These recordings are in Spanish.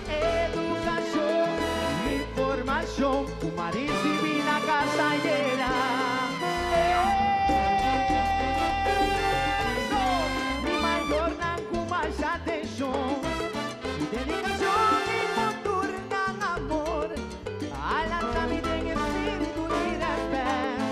educación, información, uma divina caçaieira. Eso, mi mayor nanguma ya atención, mi dedicación y motor ng amor, alam kami ng espíritu y respeto,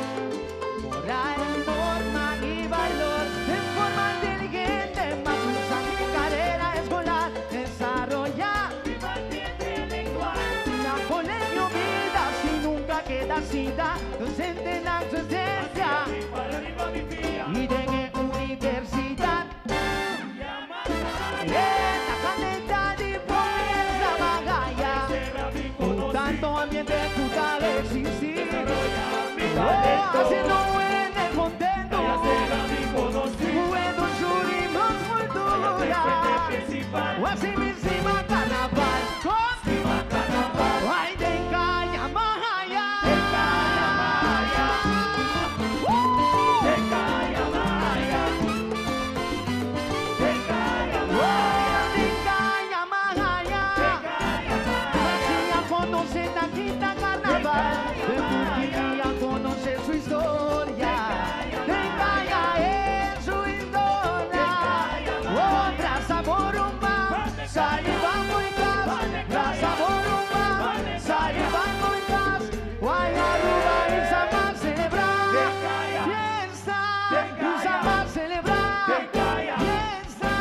moral, forma y valor, en forma inteligente, más usa mi carrera escolar, desarrollar mi vertiente intelectual, la colegio vida, si nunca queda cita, docente en la existencia, y de universidad, la calidad y pobreza bagaya, un tanto ambiente cultural existir, haciendo buen el contento, buenos turismos, cultura, o así misma carnaval, ay de caña mahaya, conocer su historia, en su historia, otra sabor humano, saliva muy gas, sabor humano, saliva muy gas, Guayaruba y Samar celebrar, fiesta, y Samar celebrar, fiesta,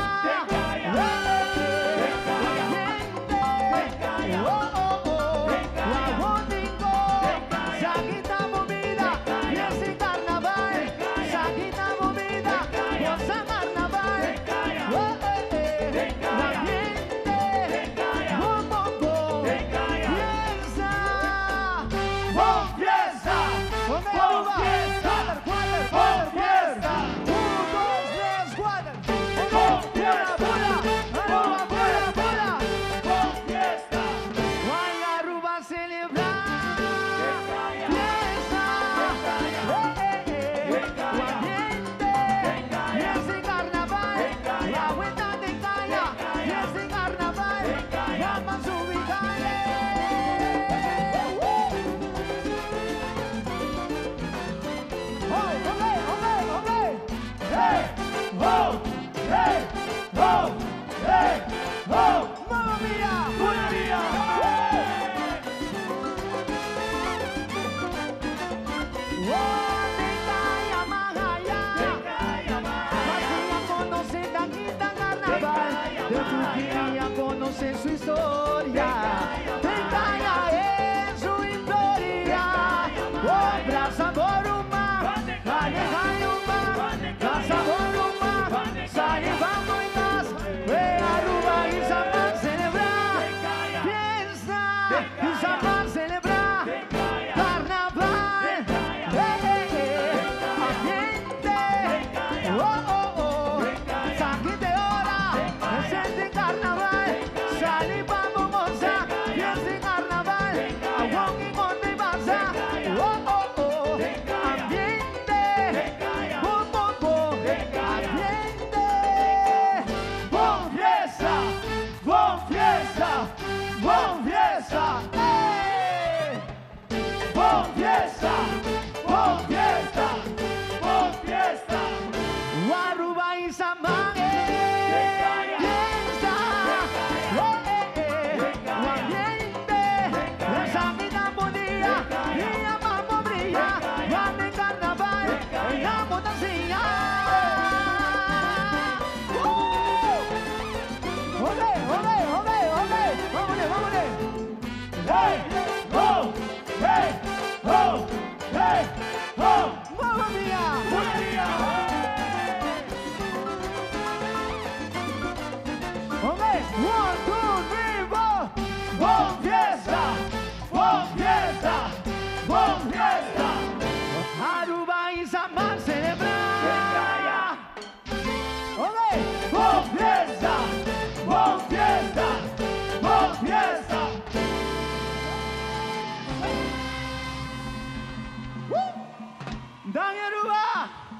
conocer su historia.